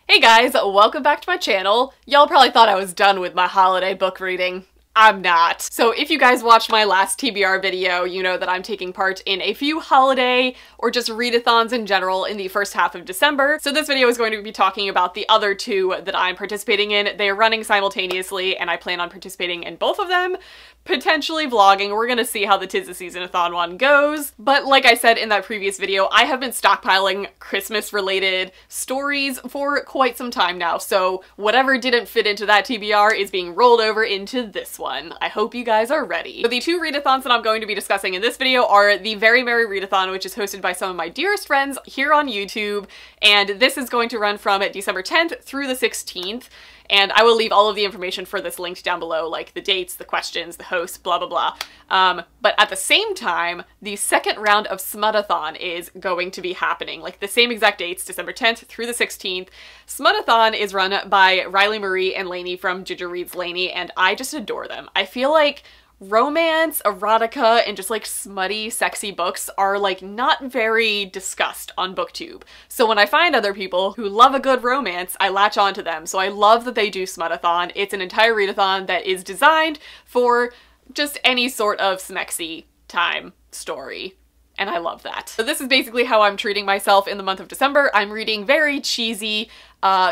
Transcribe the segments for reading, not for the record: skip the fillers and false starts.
Hey guys, welcome back to my channel. Y'all probably thought I was done with my holiday book reading. I'm not. So if you guys watched my last TBR video, you know that I'm taking part in a few holiday or just readathons in general in the first half of December. So this video is going to be talking about the other two that I'm participating in. They are running simultaneously and I plan on participating in both of them, potentially vlogging. We're gonna see how the 'Tis the Season-a-thon one goes. But like I said in that previous video, I have been stockpiling Christmas related stories for quite some time now. So whatever didn't fit into that TBR is being rolled over into this one. I hope you guys are ready. So the two readathons that I'm going to be discussing in this video are the Very Merry Readathon, which is hosted by some of my dearest friends here on YouTube. And this is going to run from December 10th through the 16th. And I will leave all of the information for this linked down below, like the dates, the questions, the hosts, blah, blah, blah. But at the same time, the second round of Smutathon is going to be happening. Like the same exact dates, December 10th through the 16th. Smutathon is run by Riley Marie and Lainey from Ginger Reads Lainey, and I just adore them. I feel like romance, erotica, and just like smutty, sexy books are like not very discussed on BookTube. So when I find other people who love a good romance, I latch onto them. So I love that they do Smutathon. It's an entire readathon that is designed for just any sort of smexy time story. And I love that. So this is basically how I'm treating myself in the month of December. I'm reading very cheesy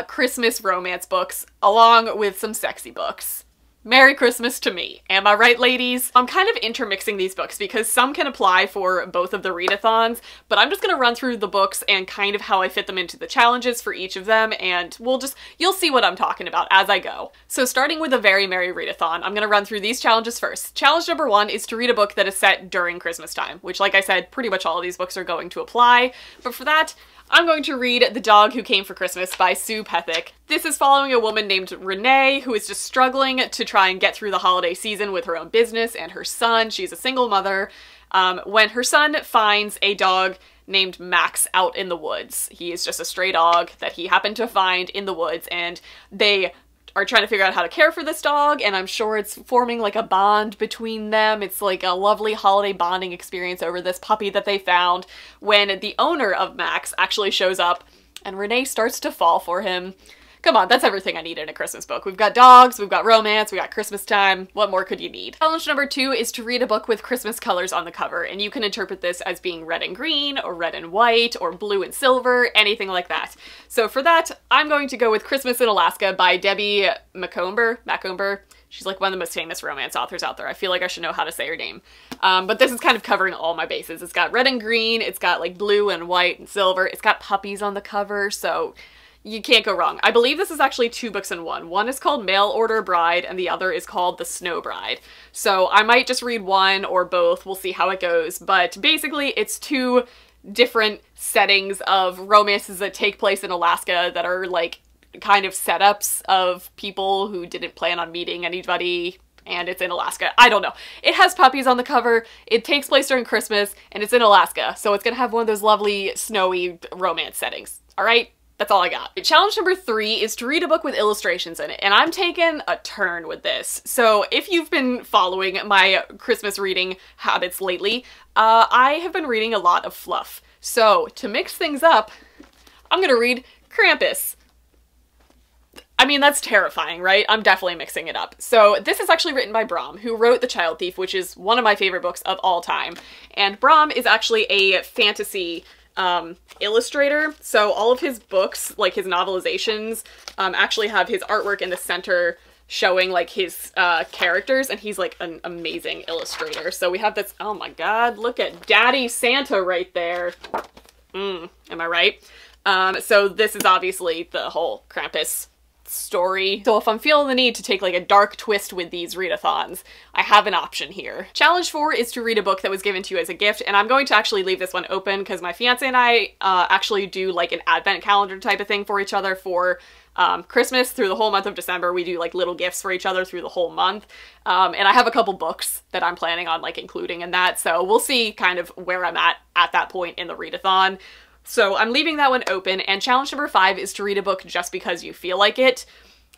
Christmas romance books along with some sexy books. Merry Christmas to me. Am I right, ladies? I'm kind of intermixing these books because some can apply for both of the readathons, but I'm just gonna run through the books and kind of how I fit them into the challenges for each of them, and you'll see what I'm talking about as I go. So starting with the Very Merry Readathon, I'm gonna run through these challenges first. Challenge number 1 is to read a book that is set during Christmas time, which, like I said, pretty much all of these books are going to apply, but for that, I'm going to read The Dog Who Came for Christmas by Sue Pethick. This is following a woman named Renee who is just struggling to try and get through the holiday season with her own business and her son. She's a single mother. When her son finds a dog named Max out in the woods. He is just a stray dog that he happened to find in the woods, and they are trying to figure out how to care for this dog, and I'm sure it's forming like a bond between them. It's like a lovely holiday bonding experience over this puppy that they found when the owner of Max actually shows up and Renee starts to fall for him. Come on, that's everything I need in a Christmas book. We've got dogs, we've got romance, we got Christmas time. What more could you need? Challenge number 2 is to read a book with Christmas colors on the cover, and you can interpret this as being red and green, or red and white, or blue and silver, anything like that. So for that, I'm going to go with Christmas in Alaska by Debbie Macomber. She's like one of the most famous romance authors out there. I feel like I should know how to say her name. But this is kind of covering all my bases. It's got red and green, it's got like blue and white and silver, it's got puppies on the cover, so you can't go wrong. I believe this is actually 2 books in one. One is called Mail Order Bride and the other is called The Snow Bride. So I might just read one or both. We'll see how it goes. But basically it's 2 different settings of romances that take place in Alaska that are like kind of setups of people who didn't plan on meeting anybody, and it's in Alaska. I don't know. It has puppies on the cover, it takes place during Christmas, and it's in Alaska. So it's gonna have one of those lovely snowy romance settings. All right? That's all I got. Challenge number 3 is to read a book with illustrations in it, and I'm taking a turn with this. So if you've been following my Christmas reading habits lately, I have been reading a lot of fluff. So to mix things up, I'm gonna read Krampus. I mean, that's terrifying, right? I'm definitely mixing it up. So this is actually written by Bram, who wrote The Child Thief, which is one of my favorite books of all time. And Bram is actually a fantasy illustrator, so all of his books, like his novelizations, actually have his artwork in the center showing like his characters, and he's like an amazing illustrator. So we have this, oh my god, look at Daddy Santa right there. Am I right? So this is obviously the whole Krampus story. So if I'm feeling the need to take like a dark twist with these readathons, I have an option here. Challenge 4 is to read a book that was given to you as a gift, and I'm going to actually leave this one open because my fiance and I actually do like an advent calendar type of thing for each other for Christmas through the whole month of December. We do like little gifts for each other through the whole month. And I have a couple books that I'm planning on like including in that, so we'll see kind of where I'm at that point in the readathon. So I'm leaving that one open, and challenge number 5 is to read a book just because you feel like it.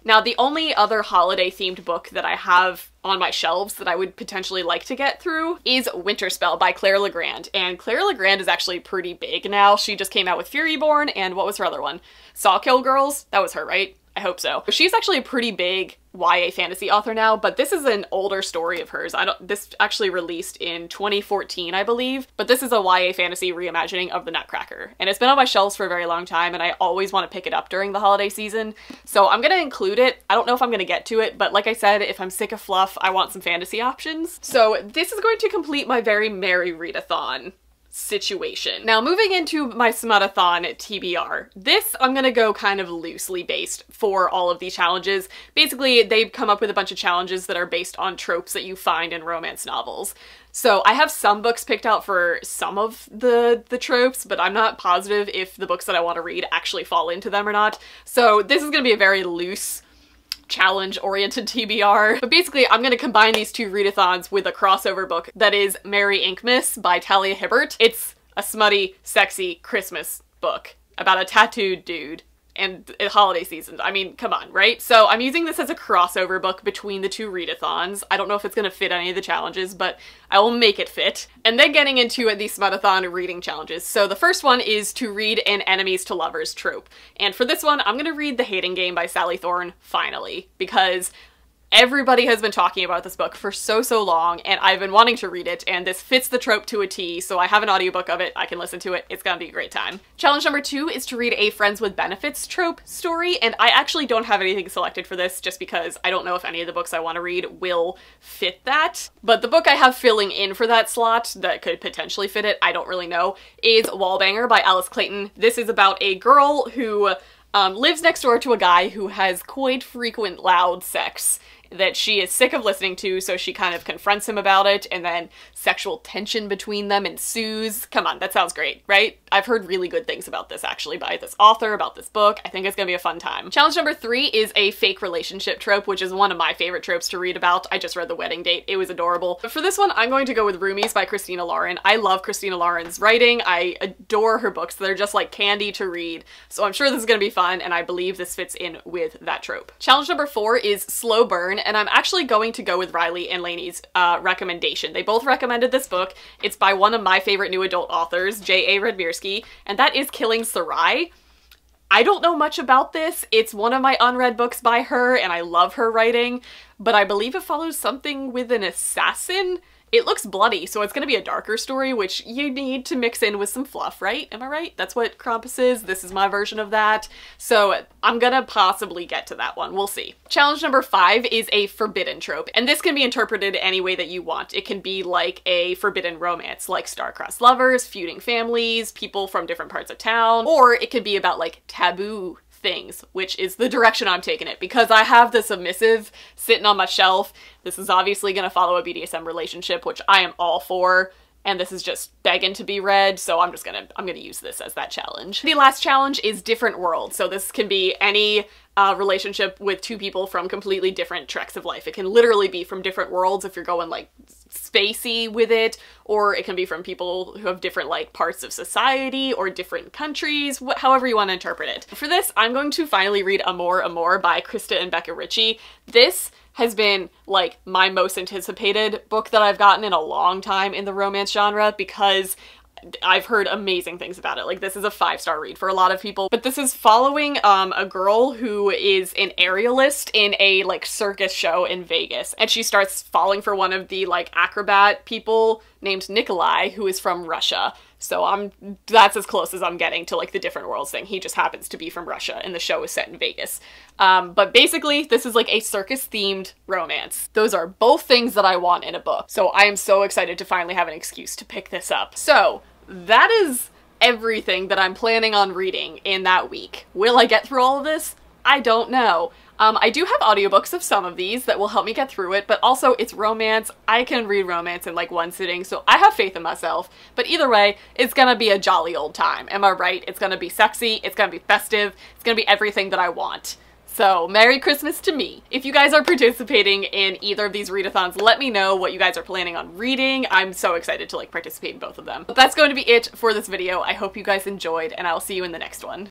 Now, the only other holiday themed book that I have on my shelves that I would potentially like to get through is Winter Spell by Claire Legrand. And Claire Legrand is actually pretty big now. She just came out with Furyborn, and what was her other one? Sawkill Girls? That was her, right? I hope so. She's actually a pretty big YA fantasy author now, but this is an older story of hers. This actually released in 2014, I believe, but this is a YA fantasy reimagining of the Nutcracker. And it's been on my shelves for a very long time, and I always want to pick it up during the holiday season. So I'm gonna include it. I don't know if I'm gonna get to it, but like I said, if I'm sick of fluff, I want some fantasy options. So this is going to complete my very merry readathon situation. Now, moving into my Smutathon TBR, this I'm gonna go kind of loosely based for all of these challenges. Basically, they've come up with a bunch of challenges that are based on tropes that you find in romance novels. So I have some books picked out for some of the tropes, but I'm not positive if the books that I want to read actually fall into them or not. So this is gonna be a very loose challenge-oriented TBR. But basically, I'm gonna combine these two readathons with a crossover book that is Merry Inkmas by Talia Hibbert. It's a smutty, sexy Christmas book about a tattooed dude and holiday season. I mean, come on, right? So I'm using this as a crossover book between the two readathons. I don't know if it's gonna fit any of the challenges, but I will make it fit. And then getting into the Smutathon reading challenges. So the first one is to read an enemies to lovers trope. And for this one, I'm gonna read The Hating Game by Sally Thorne, finally, because everybody has been talking about this book for so long, and I've been wanting to read it, and this fits the trope to a T, so I have an audiobook of it, I can listen to it, it's gonna be a great time. Challenge number 2 is to read a Friends with Benefits trope story, and I actually don't have anything selected for this just because I don't know if any of the books I want to read will fit that. But the book I have filling in for that slot that could potentially fit it, I don't really know, is Wallbanger by Alice Clayton. This is about a girl who lives next door to a guy who has quite frequent loud sex that she is sick of listening to, so she kind of confronts him about it, and then sexual tension between them ensues. Come on, that sounds great, right? I've heard really good things about this, actually, by this author, about this book. I think it's gonna be a fun time. Challenge number 3 is a fake relationship trope, which is one of my favorite tropes to read about. I just read The Wedding Date. It was adorable. But for this one, I'm going to go with Roomies by Christina Lauren. I love Christina Lauren's writing. I adore her books. They're just like candy to read. So I'm sure this is gonna be fun, and I believe this fits in with that trope. Challenge number 4 is Slow Burn, and I'm actually going to go with Riley and Lainey's recommendation. They both recommended this book. It's by one of my favorite new adult authors, J.A. Redmierski, and that is Killing Sarai. I don't know much about this. It's one of my unread books by her, and I love her writing, but I believe it follows something with an assassin. It looks bloody, so it's gonna be a darker story, which you need to mix in with some fluff, right? Am I right? That's what Krampus is. This is my version of that. So I'm gonna possibly get to that one. We'll see. Challenge number 5 is a forbidden trope, and this can be interpreted any way that you want. It can be like a forbidden romance, like star-crossed lovers, feuding families, people from different parts of town, or it could be about like taboo things, which is the direction I'm taking it, because I have the submissive sitting on my shelf. This is obviously going to follow a BDSM relationship, which I am all for, and this is just begging to be read, so I'm gonna use this as that challenge. The last challenge is different worlds, so this can be any relationship with two people from completely different treks of life. It can literally be from different worlds if you're going like spacey with it, or it can be from people who have different like parts of society or different countries, however you want to interpret it. For this, I'm going to finally read Amor Amor by Krista and Becca Ritchie. This has been like my most anticipated book that I've gotten in a long time in the romance genre, because I've heard amazing things about it. Like, this is a 5-star read for a lot of people, but this is following a girl who is an aerialist in a like circus show in Vegas, and she starts falling for one of the like acrobat people named Nikolai, who is from Russia. So that's as close as I'm getting to like the different worlds thing. He just happens to be from Russia and the show is set in Vegas. But basically this is like a circus themed romance. Those are both things that I want in a book. So I am so excited to finally have an excuse to pick this up. So that is everything that I'm planning on reading in that week. Will I get through all of this? I don't know. I do have audiobooks of some of these that will help me get through it, but also it's romance. I can read romance in like one sitting, so I have faith in myself. But either way, it's gonna be a jolly old time. Am I right? It's gonna be sexy, it's gonna be festive, it's gonna be everything that I want. So, Merry Christmas to me. If you guys are participating in either of these readathons, let me know what you guys are planning on reading. I'm so excited to like participate in both of them. But that's going to be it for this video. I hope you guys enjoyed, and I'll see you in the next one.